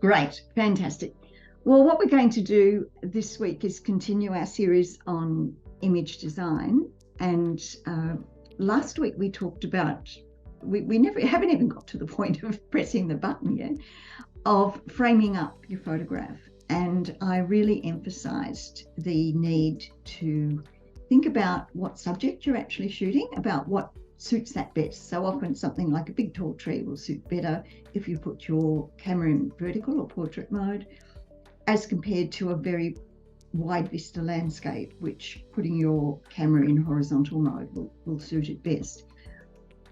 Great, fantastic. Well, what we're going to do this week is continue our series on image design. And last week we talked about, we haven't even got to the point of pressing the button yet, of framing up your photograph. And I really emphasized the need to think about what subject you're actually shooting, about what suits that best. So often something like a big tall tree will suit better if you put your camera in vertical or portrait mode, as compared to a very wide vista landscape, which putting your camera in horizontal mode will suit it best.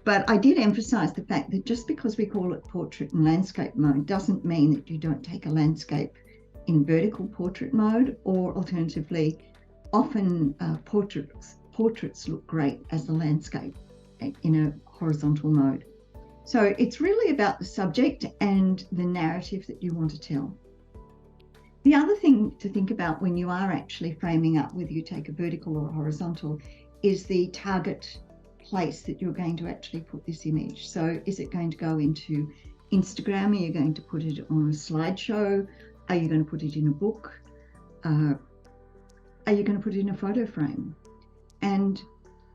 But I did emphasize the fact that just because we call it portrait and landscape mode doesn't mean that you don't take a landscape in vertical portrait mode, or alternatively, often portraits look great as a landscape in a horizontal mode. So it's really about the subject and the narrative that you want to tell. The other thing to think about when you are actually framing up, whether you take a vertical or a horizontal, is the target place that you're going to actually put this image. So is it going to go into Instagram? Are you going to put it on a slideshow? Are you going to put it in a book? Are you going to put it in a photo frame? And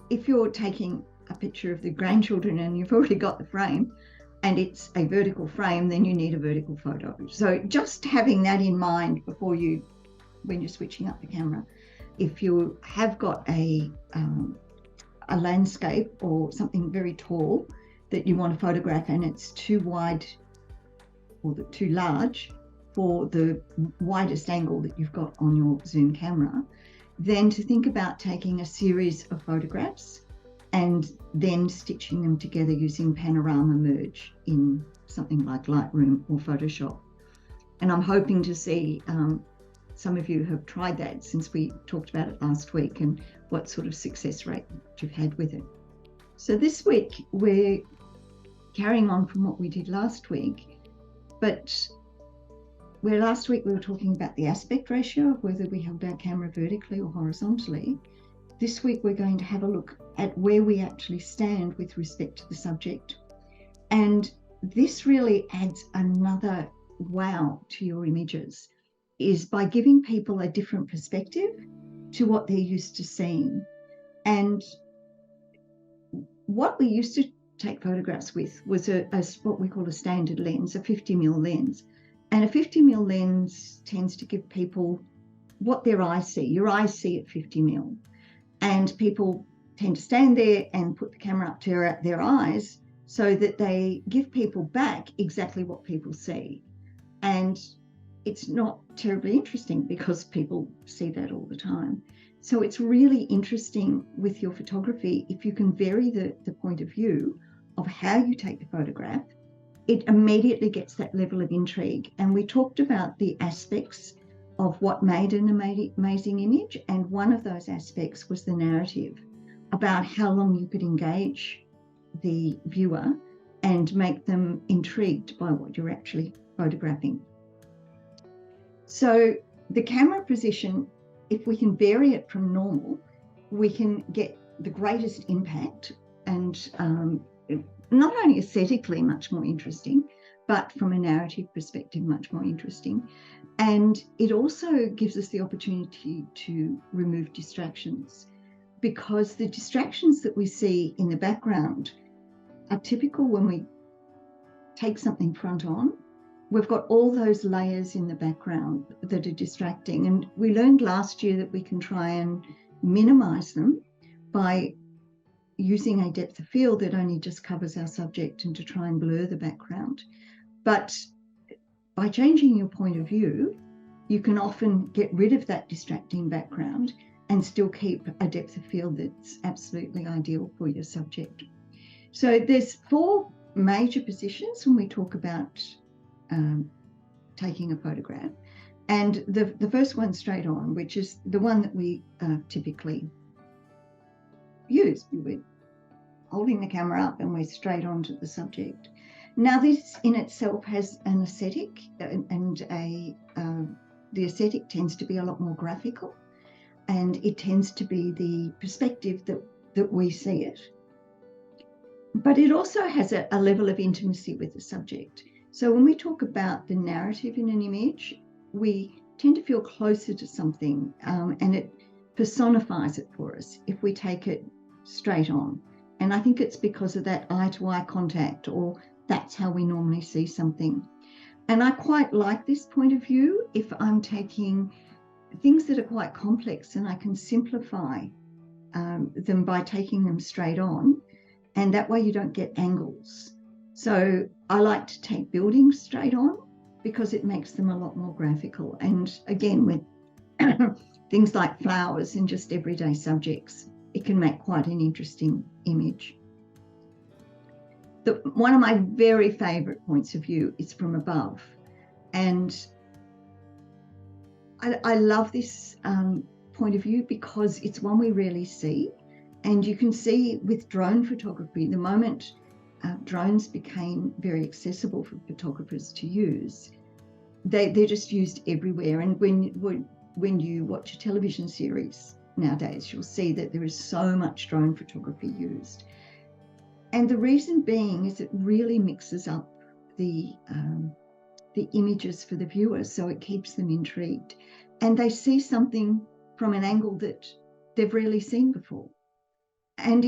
if you're taking a picture of the grandchildren and you've already got the frame and it's a vertical frame, then you need a vertical photo. So just having that in mind before when you're switching up the camera. If you have got a landscape or something very tall that you want to photograph and it's too wide or too large for the widest angle that you've got on your zoom camera, then to think about taking a series of photographs and then stitching them together using panorama merge in something like Lightroom or Photoshop. And I'm hoping to see some of you have tried that since we talked about it last week and what sort of success rate you've had with it. So this week we're carrying on from what we did last week, but where last week we were talking about the aspect ratio of whether we held our camera vertically or horizontally, this week we're going to have a look at where we actually stand with respect to the subject. And this really adds another wow to your images, is by giving people a different perspective to what they're used to seeing. And what we used to take photographs with was what we call a standard lens, a 50mm lens. And a 50mm lens tends to give people what their eyes see. Your eyes see at 50mm. And people tend to stand there and put the camera up to their eyes so that they give people back exactly what people see. And it's not terribly interesting because people see that all the time. So it's really interesting with your photography if you can vary the point of view of how you take the photograph. It immediately gets that level of intrigue. And we talked about the aspects of what made an amazing image. And one of those aspects was the narrative, about how long you could engage the viewer and make them intrigued by what you're actually photographing. So the camera position, if we can vary it from normal, we can get the greatest impact and not only aesthetically much more interesting, but from a narrative perspective, much more interesting. And it also gives us the opportunity to remove distractions, because the distractions that we see in the background are typical when we take something front on. We've got all those layers in the background that are distracting. And we learned last year that we can try and minimize them by using a depth of field that only just covers our subject and to try and blur the background. But by changing your point of view, you can often get rid of that distracting background and still keep a depth of field that's absolutely ideal for your subject. So there's 4 major positions when we talk about taking a photograph. And the first one straight on, which is the one that we typically use. We're holding the camera up and we're straight onto the subject. Now this in itself has an aesthetic, and the aesthetic tends to be a lot more graphical, and it tends to be the perspective that we see it. But it also has a level of intimacy with the subject. So when we talk about the narrative in an image, we tend to feel closer to something, and it personifies it for us if we take it straight on. And I think it's because of that eye-to-eye contact, or that's how we normally see something. And I quite like this point of view if I'm taking things that are quite complex and I can simplify them by taking them straight on, and that way you don't get angles. So I like to take buildings straight on because it makes them a lot more graphical. And again, with things like flowers and just everyday subjects, it can make quite an interesting image. One of my very favorite points of view is from above. And I love this point of view because it's one we rarely see. And you can see with drone photography, the moment drones became very accessible for photographers to use, they're just used everywhere. And when you watch a television series nowadays, you'll see that there is so much drone photography used. And the reason being is it really mixes up the images for the viewer, so it keeps them intrigued. And they see something from an angle that they've rarely seen before. And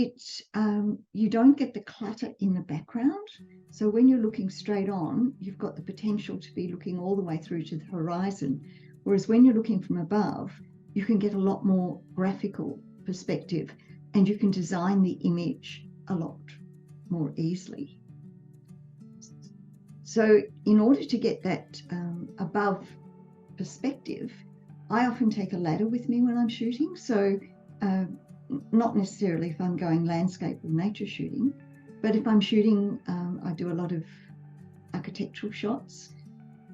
you don't get the clutter in the background. So when you're looking straight on, you've got the potential to be looking all the way through to the horizon. Whereas when you're looking from above, you can get a lot more graphical perspective and you can design the image a lot more easily. So in order to get that above perspective, I often take a ladder with me when I'm shooting. So not necessarily if I'm going landscape or nature shooting, but if I'm shooting, I do a lot of architectural shots.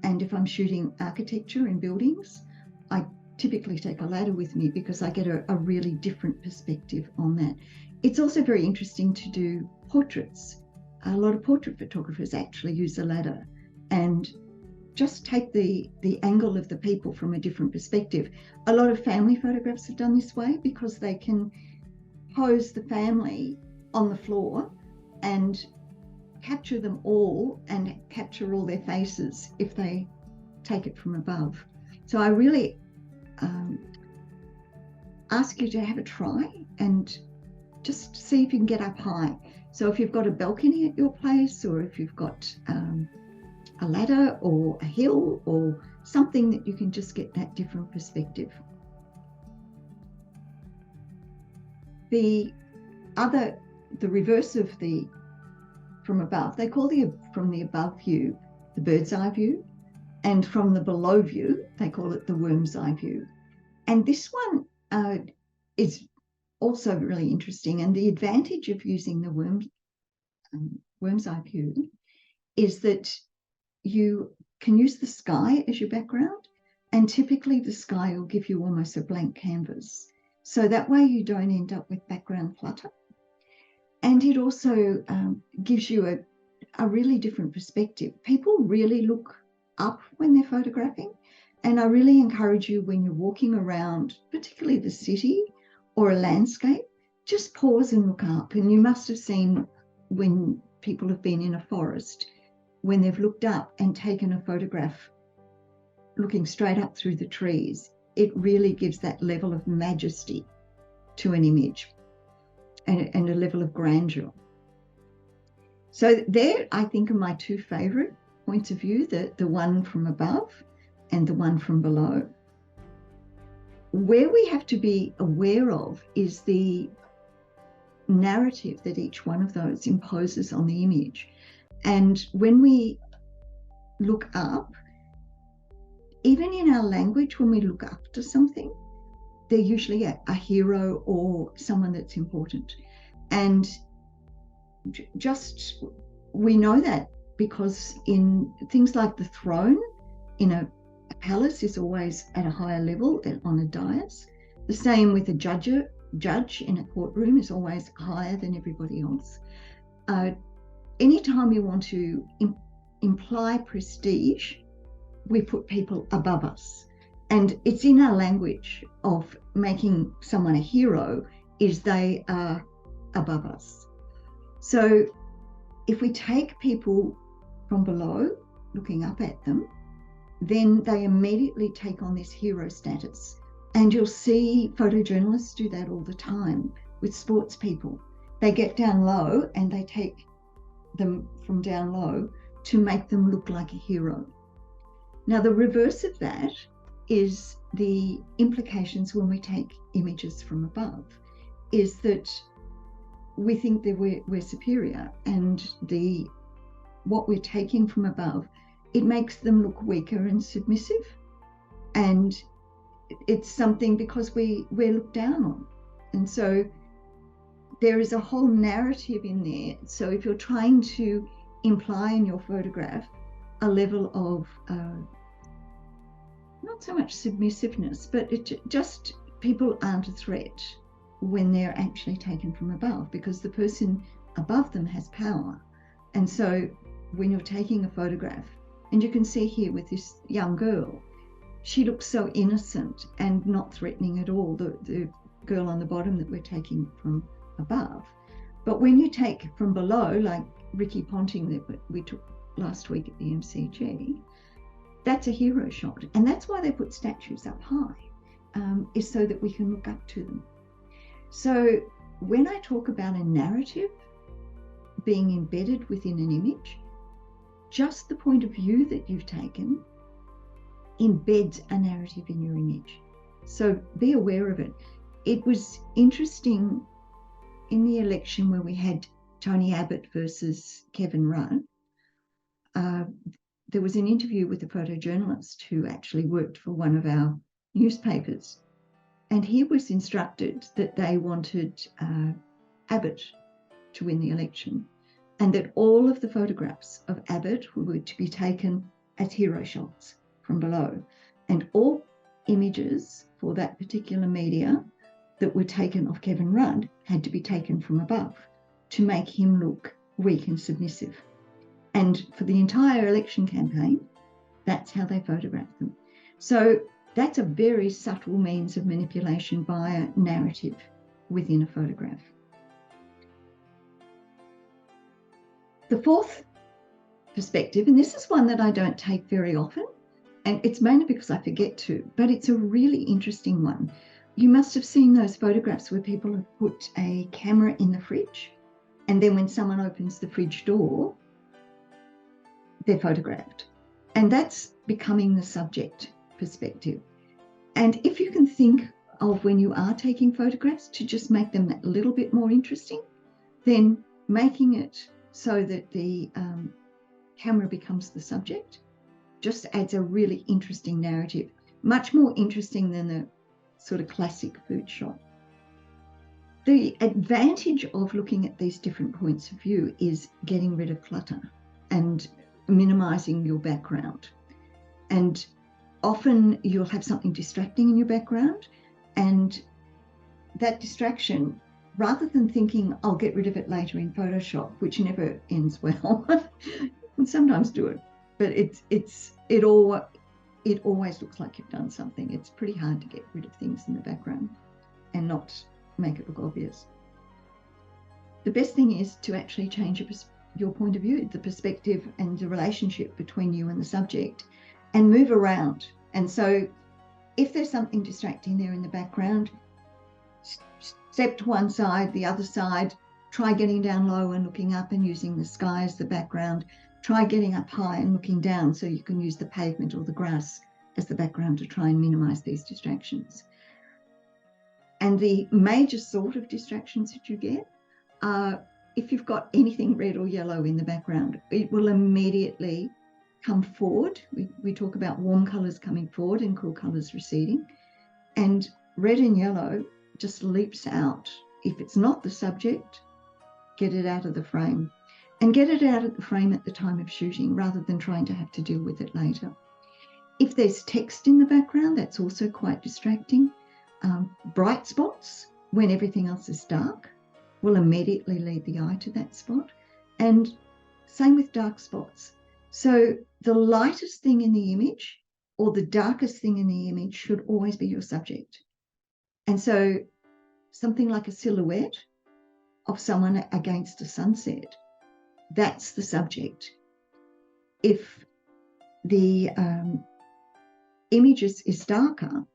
And if I'm shooting architecture in buildings, I typically take a ladder with me because I get a really different perspective on that. It's also very interesting to do portraits. A lot of portrait photographers actually use a ladder and just take the angle of the people from a different perspective. A lot of family photographs are done this way because they can pose the family on the floor and capture them all and capture all their faces if they take it from above. So I really ask you to have a try and just see if you can get up high. So if you've got a balcony at your place, or if you've got a ladder or a hill or something that you can just get that different perspective. The reverse of the from above, they call from the above view the bird's eye view, and from the below view, they call it the worm's eye view. And this one is also really interesting. And the advantage of using the worm's eye view is that you can use the sky as your background, and typically the sky will give you almost a blank canvas. So that way you don't end up with background clutter. And it also gives you a really different perspective. People really look up when they're photographing. And I really encourage you, when you're walking around, particularly the city or a landscape, just pause and look up. And you must have seen when people have been in a forest, when they've looked up and taken a photograph looking straight up through the trees, it really gives that level of majesty to an image and a level of grandeur. So there, I think, are my two favorite points of view, the one from above and the one from below. Where we have to be aware of is the narrative that each one of those imposes on the image. And when we look up, even in our language, when we look up to something, they're usually a hero or someone that's important. And just, we know that because in things like the throne in a palace is always at a higher level on a dais. The same with a judge in a courtroom is always higher than everybody else. Anytime you want to imply prestige, we put people above us. And it's in our language of making someone a hero is they are above us. So if we take people from below, looking up at them, then they immediately take on this hero status. And you'll see photojournalists do that all the time with sports people. They get down low and they take them from down low to make them look like a hero. Now, the reverse of that is the implications when we take images from above, is that we think that we're superior, and what we're taking from above, it makes them look weaker and submissive. And it's something because we're looked down on. And so there is a whole narrative in there. So if you're trying to imply in your photograph a level of not so much submissiveness, but just people aren't a threat when they're actually taken from above, because the person above them has power. And so when you're taking a photograph, and you can see here with this young girl, she looks so innocent and not threatening at all, the girl on the bottom that we're taking from above. But when you take from below, like Ricky Ponting that we took last week at the MCG, that's a hero shot. And that's why they put statues up high, is so that we can look up to them. So when I talk about a narrative being embedded within an image, just the point of view that you've taken embeds a narrative in your image. So be aware of it. It was interesting in the election where we had Tony Abbott versus Kevin Rudd. There was an interview with a photojournalist who actually worked for one of our newspapers, and he was instructed that they wanted Abbott to win the election, and that all of the photographs of Abbott were to be taken as hero shots from below, and all images for that particular media that were taken of Kevin Rudd had to be taken from above to make him look weak and submissive. And for the entire election campaign, that's how they photographed them. So that's a very subtle means of manipulation via narrative within a photograph. The fourth perspective, and this is one that I don't take very often, and it's mainly because I forget to, but it's a really interesting one. You must have seen those photographs where people have put a camera in the fridge, and then when someone opens the fridge door, they're photographed. And that's becoming the subject perspective. And if you can think of when you are taking photographs to just make them a little bit more interesting, then making it so that the camera becomes the subject just adds a really interesting narrative, much more interesting than the sort of classic food shot. The advantage of looking at these different points of view is getting rid of clutter and minimizing your background. And often you'll have something distracting in your background, and that distraction, rather than thinking I'll get rid of it later in Photoshop, which never ends well, you can sometimes do it, but it always looks like you've done something. It's pretty hard to get rid of things in the background and not make it look obvious. The best thing is to actually change your point of view, the perspective and the relationship between you and the subject, and move around. And so if there's something distracting there in the background, step to one side, the other side, try getting down low and looking up and using the sky as the background. Try getting up high and looking down so you can use the pavement or the grass as the background to try and minimize these distractions. And the major sort of distractions that you get are if you've got anything red or yellow in the background, it will immediately come forward. We talk about warm colors coming forward and cool colors receding. And red and yellow just leaps out. If it's not the subject, get it out of the frame. And get it out of the frame at the time of shooting rather than trying to have to deal with it later. If there's text in the background, that's also quite distracting. Bright spots, when everything else is dark, will immediately lead the eye to that spot. And same with dark spots. So the lightest thing in the image or the darkest thing in the image should always be your subject. And so something like a silhouette of someone against a sunset, that's the subject. If the image is darker,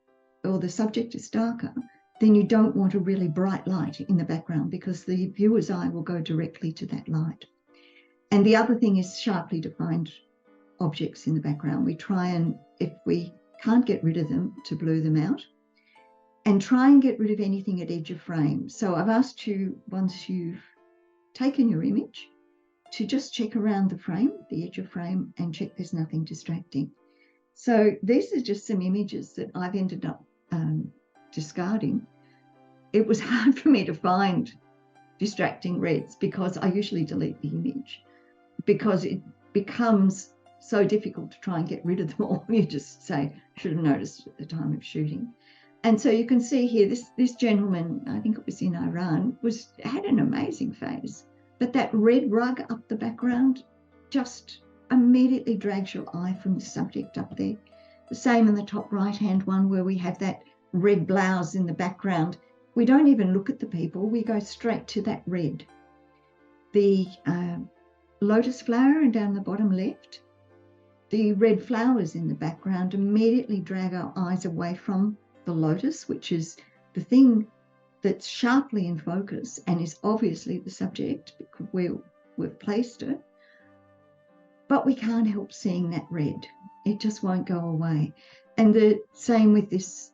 or the subject is darker, then you don't want a really bright light in the background, because the viewer's eye will go directly to that light. And the other thing is sharply defined objects in the background. We try and, if we can't get rid of them, to blur them out, and try and get rid of anything at edge of frame. So I've asked you, once you've taken your image, to just check around the frame, the edge of frame, and check there's nothing distracting. So these are just some images that I've ended up discarding. It was hard for me to find distracting reds, because I usually delete the image, because it becomes so difficult to try and get rid of them all. You just say, should have noticed at the time of shooting. And so you can see here, this gentleman, I think it was in Iran, had an amazing face, but that red rug up the background just immediately drags your eye from the subject up there. The same in the top right-hand one, where we have that red blouse in the background. We don't even look at the people, we go straight to that red. The lotus flower, and down the bottom left, the red flowers in the background immediately drag our eyes away from the lotus, which is the thing that's sharply in focus and is obviously the subject, because we've placed it. But we can't help seeing that red. It just won't go away. And the same with this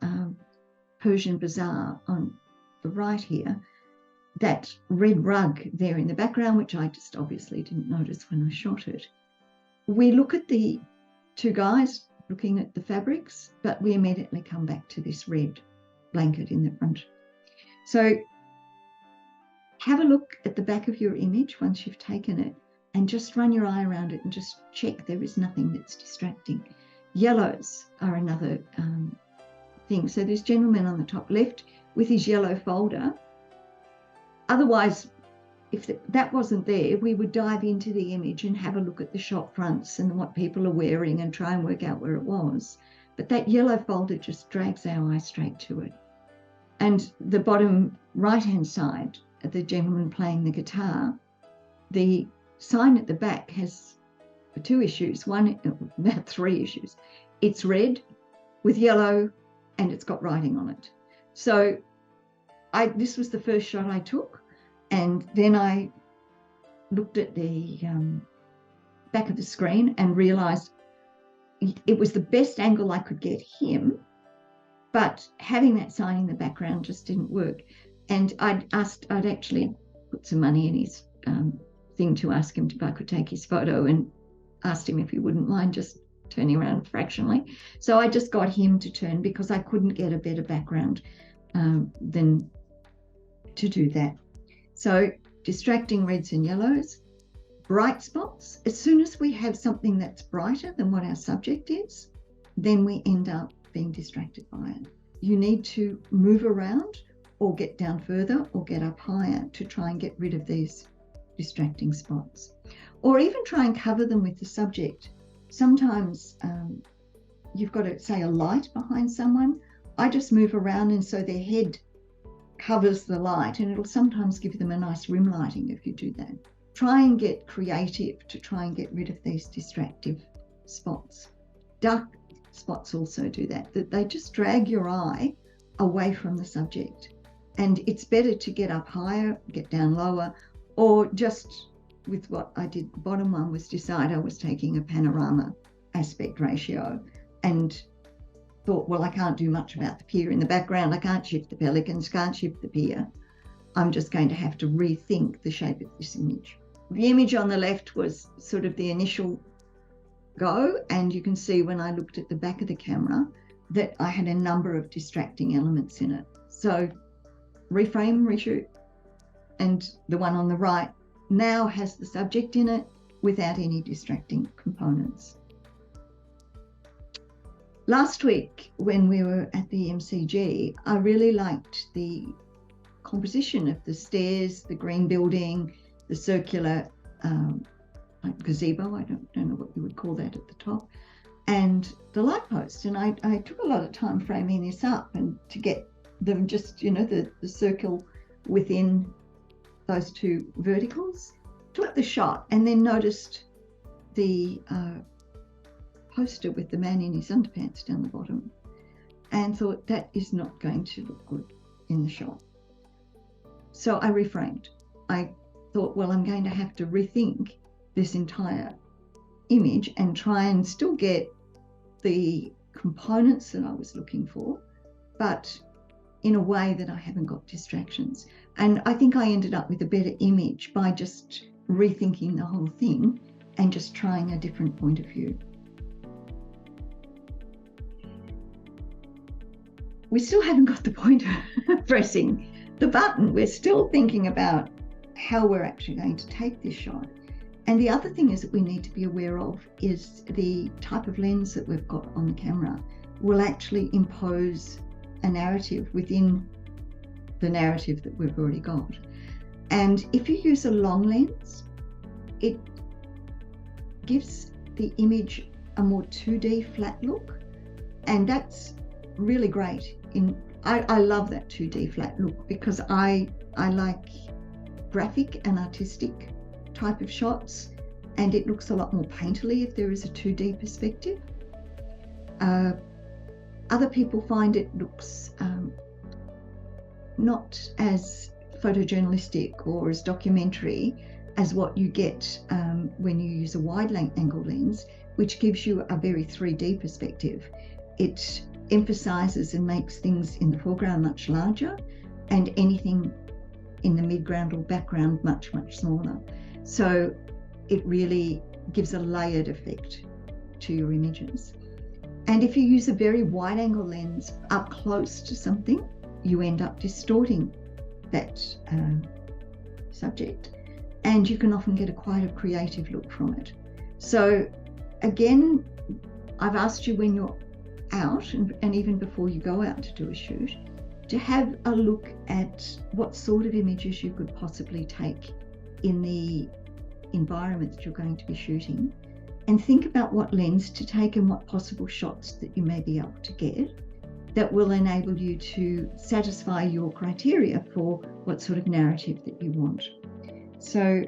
Persian bazaar on the right here, that red rug there in the background, which I just obviously didn't notice when I shot it. We look at the two guys looking at the fabrics, but we immediately come back to this red blanket in the front. So have a look at the back of your image once you've taken it, and just run your eye around it and just check there is nothing that's distracting. Yellows are another thing. So this gentleman on the top left with his yellow folder. Otherwise, if that wasn't there, we would dive into the image and have a look at the shop fronts and what people are wearing and try and work out where it was. But that yellow folder just drags our eye straight to it. And the bottom right-hand side, the gentleman playing the guitar, the sign at the back has two issues, three issues. It's red with yellow and it's got writing on it. So this was the first shot I took, and then I looked at the back of the screen and realised it was the best angle I could get him, but having that sign in the background just didn't work. And I'd actually put some money in his thing to ask him if I could take his photo, and asked him if he wouldn't mind just turning around fractionally. So I just got him to turn, because I couldn't get a better background than to do that. So distracting reds and yellows, bright spots. As soon as we have something that's brighter than what our subject is, then we end up being distracted by it. You need to move around or get down further or get up higher to try and get rid of these distracting spots, or even try and cover them with the subject. Sometimes you've got to say a light behind someone. I just move around, and so their head covers the light, and it'll sometimes give them a nice rim lighting if you do that. Try and get creative to try and get rid of these distractive spots. Dark spots also do that they just drag your eye away from the subject, and it's better to get up higher, get down lower, or just with what I did, the bottom one was decide I was taking a panorama aspect ratio, and thought, well, I can't do much about the pier in the background. I can't shift the pelicans, can't shift the pier. I'm just going to have to rethink the shape of this image. The image on the left was sort of the initial go, and you can see when I looked at the back of the camera that I had a number of distracting elements in it. So reframe, reshoot, and the one on the right now has the subject in it without any distracting components. Last week, when we were at the MCG, I really liked the composition of the stairs, the green building, the circular like gazebo, I don't know what you would call that at the top, and the light post. And I took a lot of time framing this up and to get them just, you know, the circle within those two verticals. Took the shot and then noticed the poster with the man in his underpants down the bottom and thought that is not going to look good in the shot. So I reframed. I thought, well, I'm going to have to rethink this entire image and try and still get the components that I was looking for, but in a way that I haven't got distractions. And I think I ended up with a better image by just rethinking the whole thing and just trying a different point of view. We still haven't got the point of pressing the button. We're still thinking about how we're actually going to take this shot. And the other thing is that we need to be aware of is the type of lens that we've got on the camera will actually impose a narrative within the narrative that we've already got. And if you use a long lens, it gives the image a more 2D flat look, and that's really great. I love that 2D flat look because I like graphic and artistic type of shots, and it looks a lot more painterly if there is a 2D perspective. Other people find it looks not as photojournalistic or as documentary as what you get when you use a wide angle lens, which gives you a very 3D perspective. It emphasizes and makes things in the foreground much larger and anything in the midground or background much, much smaller. So it really gives a layered effect to your images. And if you use a very wide angle lens up close to something, you end up distorting that subject, and you can often get quite a creative look from it. So again, I've asked you when you're out and even before you go out to do a shoot, to have a look at what sort of images you could possibly take in the environment that you're going to be shooting, and think about what lens to take and what possible shots that you may be able to get that will enable you to satisfy your criteria for what sort of narrative that you want. So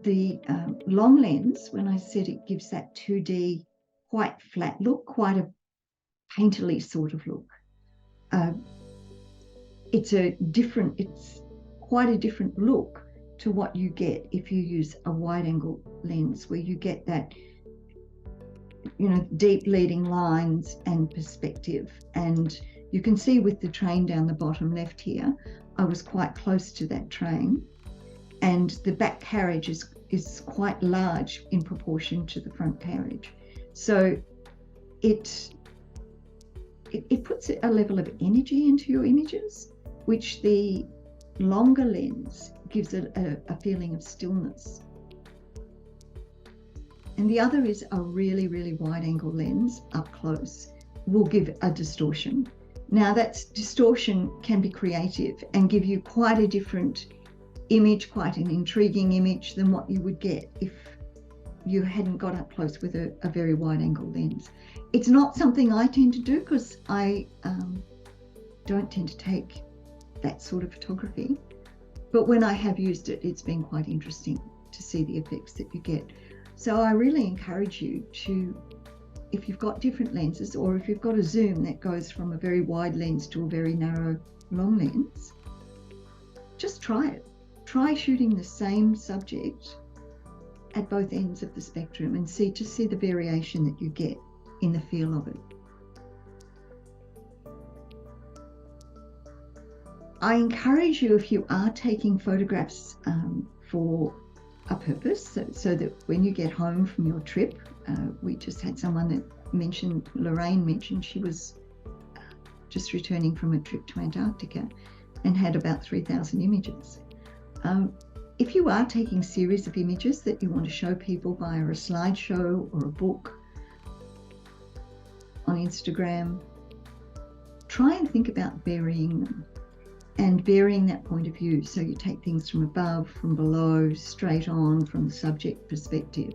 the long lens, when I said it gives that 2D quite flat look, quite a painterly sort of look, it's quite a different look to what you get if you use a wide angle lens, where you get that, deep leading lines and perspective. And you can see with the train down the bottom left here, I was quite close to that train, and the back carriage is quite large in proportion to the front carriage. So it puts a level of energy into your images, which the longer lens gives a feeling of stillness. And the other is a really, really wide angle lens up close will give a distortion. Now that distortion can be creative and give you quite a different image, quite an intriguing image than what you would get if you hadn't got up close with a very wide angle lens. It's not something I tend to do because I don't tend to take that sort of photography. But when I have used it, it's been quite interesting to see the effects that you get. So I really encourage you to, if you've got different lenses, or if you've got a zoom that goes from a very wide lens to a very narrow long lens, just try it. Try shooting the same subject at both ends of the spectrum and see the variation that you get in the feel of it. I encourage you, if you are taking photographs for a purpose, so that when you get home from your trip, we just had someone that Lorraine mentioned she was just returning from a trip to Antarctica and had about 3,000 images. If you are taking series of images that you want to show people via a slideshow or a book on Instagram, try and think about varying them and varying that point of view. So you take things from above, from below, straight on, from the subject perspective,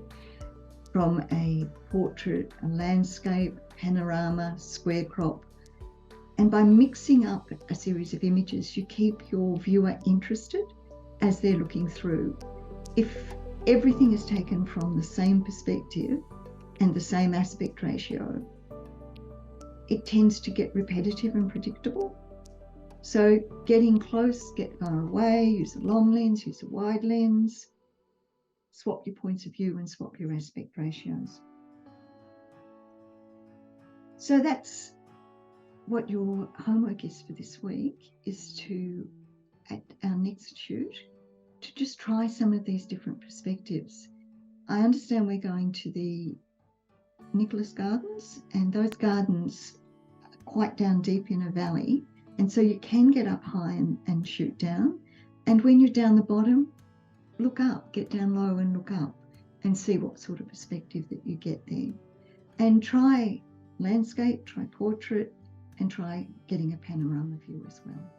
from a portrait, a landscape, panorama, square crop. And by mixing up a series of images, you keep your viewer interested as they're looking through. If everything is taken from the same perspective and the same aspect ratio, it tends to get repetitive and predictable. So getting close, get far away, use a long lens, use a wide lens, swap your points of view and swap your aspect ratios. So that's what your homework is for this week, is to, at our next shoot, to just try some of these different perspectives. I understand we're going to the Nicholas Gardens, and those gardens are quite down deep in a valley, and so you can get up high and shoot down. And when you're down the bottom, look up, get down low and look up and see what sort of perspective that you get there. And try landscape, try portrait, and try getting a panorama view as well.